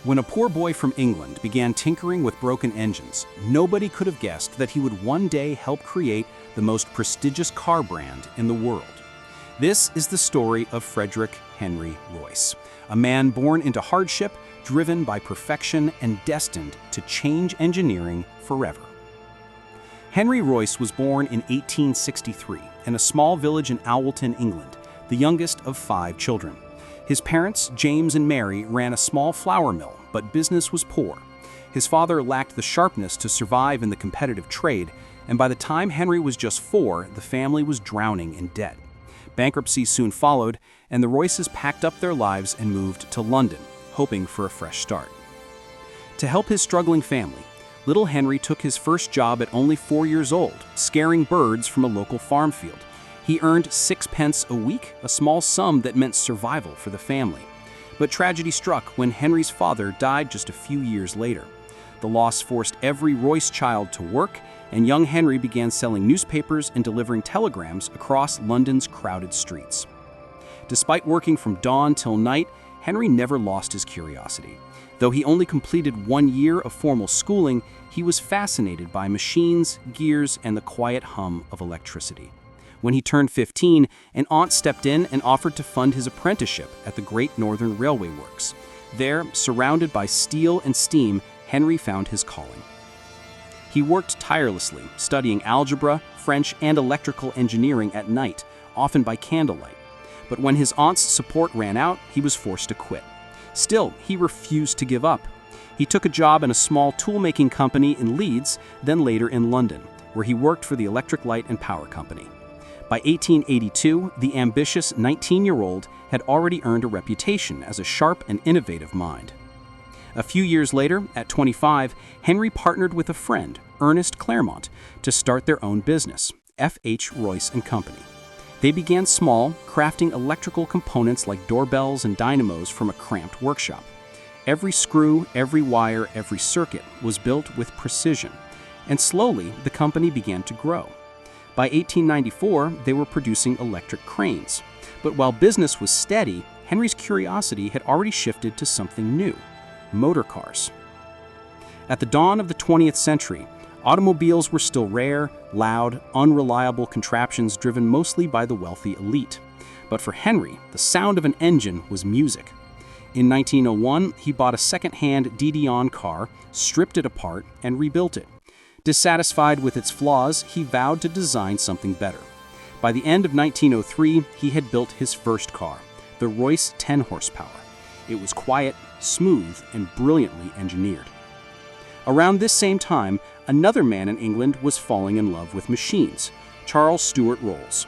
When a poor boy from England began tinkering with broken engines, nobody could have guessed that he would one day help create the most prestigious car brand in the world. This is the story of Frederick Henry Royce, a man born into hardship, driven by perfection, and destined to change engineering forever. Henry Royce was born in 1863 in a small village in Owlton, England, the youngest of 5 children. His parents, James and Mary, ran a small flour mill, but business was poor. His father lacked the sharpness to survive in the competitive trade, and by the time Henry was just 4, the family was drowning in debt. Bankruptcy soon followed, and the Royces packed up their lives and moved to London, hoping for a fresh start. To help his struggling family, little Henry took his first job at only 4 years old, scaring birds from a local farm field. He earned 6 pence a week, a small sum that meant survival for the family. But tragedy struck when Henry's father died just a few years later. The loss forced every Royce child to work, and young Henry began selling newspapers and delivering telegrams across London's crowded streets. Despite working from dawn till night, Henry never lost his curiosity. Though he only completed 1 year of formal schooling, he was fascinated by machines, gears, and the quiet hum of electricity. When he turned 15, an aunt stepped in and offered to fund his apprenticeship at the Great Northern Railway Works. There, surrounded by steel and steam, Henry found his calling. He worked tirelessly, studying algebra, French, and electrical engineering at night, often by candlelight. But when his aunt's support ran out, he was forced to quit. Still, he refused to give up. He took a job in a small tool-making company in Leeds, then later in London, where he worked for the Electric Light and Power Company. By 1882, the ambitious 19-year-old had already earned a reputation as a sharp and innovative mind. A few years later, at 25, Henry partnered with a friend, Ernest Claremont, to start their own business, F.H. Royce and Company. They began small, crafting electrical components like doorbells and dynamos from a cramped workshop. Every screw, every wire, every circuit was built with precision, and slowly the company began to grow. By 1894, they were producing electric cranes. But while business was steady, Henry's curiosity had already shifted to something new: motor cars. At the dawn of the 20th century, automobiles were still rare, loud, unreliable contraptions driven mostly by the wealthy elite. But for Henry, the sound of an engine was music. In 1901, he bought a second-hand Didion car, stripped it apart, and rebuilt it. Dissatisfied with its flaws, he vowed to design something better. By the end of 1903, he had built his first car, the Royce 10 horsepower. It was quiet, smooth, and brilliantly engineered. Around this same time, another man in England was falling in love with machines, Charles Stuart Rolls.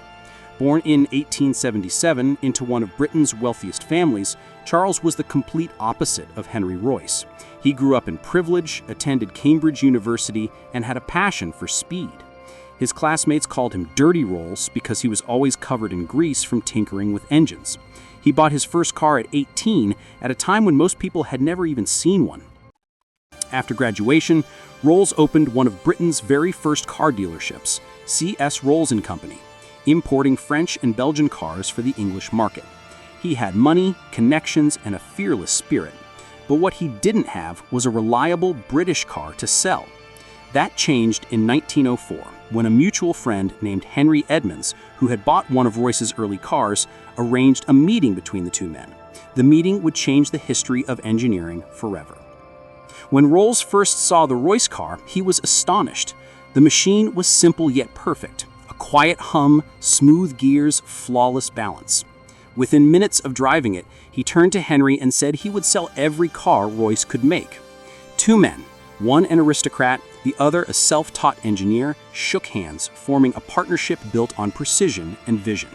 Born in 1877 into one of Britain's wealthiest families, Charles was the complete opposite of Henry Royce. He grew up in privilege, attended Cambridge University, and had a passion for speed. His classmates called him Dirty Rolls because he was always covered in grease from tinkering with engines. He bought his first car at 18, at a time when most people had never even seen one. After graduation, Rolls opened one of Britain's very first car dealerships, C.S. Rolls and Company, importing French and Belgian cars for the English market. He had money, connections, and a fearless spirit. But what he didn't have was a reliable British car to sell. That changed in 1904, when a mutual friend named Henry Edmonds, who had bought one of Royce's early cars, arranged a meeting between the two men. The meeting would change the history of engineering forever. When Rolls first saw the Royce car, he was astonished. The machine was simple yet perfect. A quiet hum, smooth gears, flawless balance. Within minutes of driving it, he turned to Henry and said he would sell every car Royce could make. Two men, one an aristocrat, the other a self-taught engineer, shook hands, forming a partnership built on precision and vision.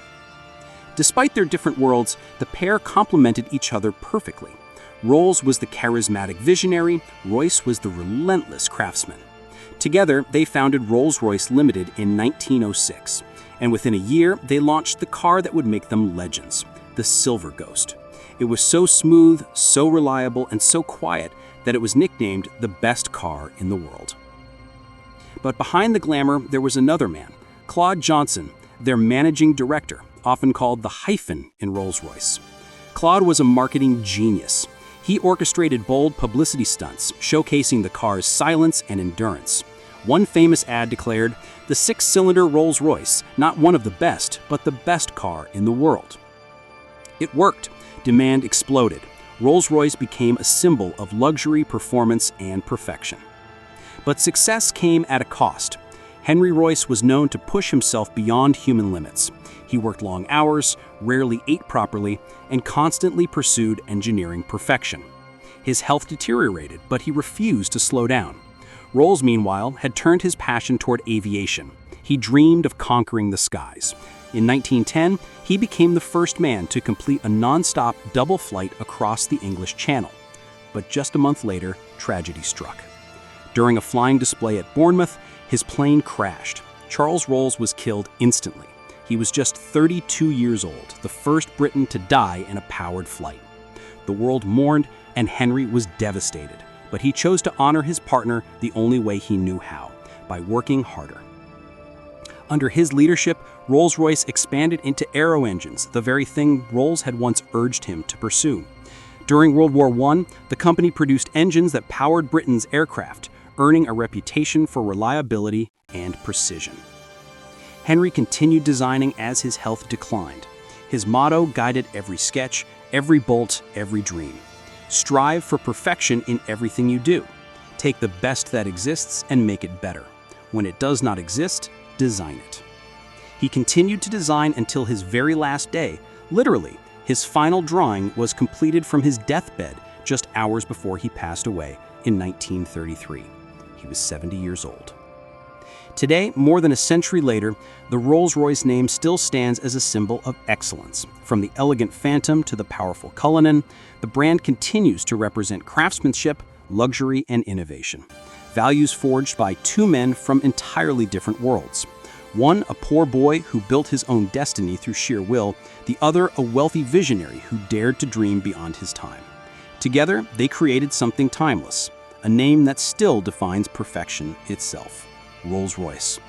Despite their different worlds, the pair complemented each other perfectly. Rolls was the charismatic visionary, Royce was the relentless craftsman. Together, they founded Rolls-Royce Limited in 1906, and within a year, they launched the car that would make them legends, the Silver Ghost. It was so smooth, so reliable, and so quiet that it was nicknamed the best car in the world. But behind the glamour, there was another man, Claude Johnson, their managing director, often called the hyphen in Rolls-Royce. Claude was a marketing genius. He orchestrated bold publicity stunts, showcasing the car's silence and endurance. One famous ad declared, "The six-cylinder Rolls-Royce, not one of the best, but the best car in the world." It worked. Demand exploded. Rolls-Royce became a symbol of luxury, performance, and perfection. But success came at a cost. Henry Royce was known to push himself beyond human limits. He worked long hours, rarely ate properly, and constantly pursued engineering perfection. His health deteriorated, but he refused to slow down. Rolls, meanwhile, had turned his passion toward aviation. He dreamed of conquering the skies. In 1910, he became the first man to complete a non-stop double flight across the English Channel. But just a month later, tragedy struck. During a flying display at Bournemouth, his plane crashed. Charles Rolls was killed instantly. He was just 32 years old, the first Briton to die in a powered flight. The world mourned, and Henry was devastated. But he chose to honor his partner the only way he knew how, by working harder. Under his leadership, Rolls-Royce expanded into aero engines, the very thing Rolls had once urged him to pursue. During World War I, the company produced engines that powered Britain's aircraft, earning a reputation for reliability and precision. Henry continued designing as his health declined. His motto guided every sketch, every bolt, every dream. Strive for perfection in everything you do. Take the best that exists and make it better. When it does not exist, design it. He continued to design until his very last day. Literally, his final drawing was completed from his deathbed just hours before he passed away in 1933. He was 70 years old. Today, more than a century later, the Rolls-Royce name still stands as a symbol of excellence. From the elegant Phantom to the powerful Cullinan, the brand continues to represent craftsmanship, luxury, and innovation. Values forged by two men from entirely different worlds. One, a poor boy who built his own destiny through sheer will, the other, a wealthy visionary who dared to dream beyond his time. Together, they created something timeless, a name that still defines perfection itself. Rolls-Royce.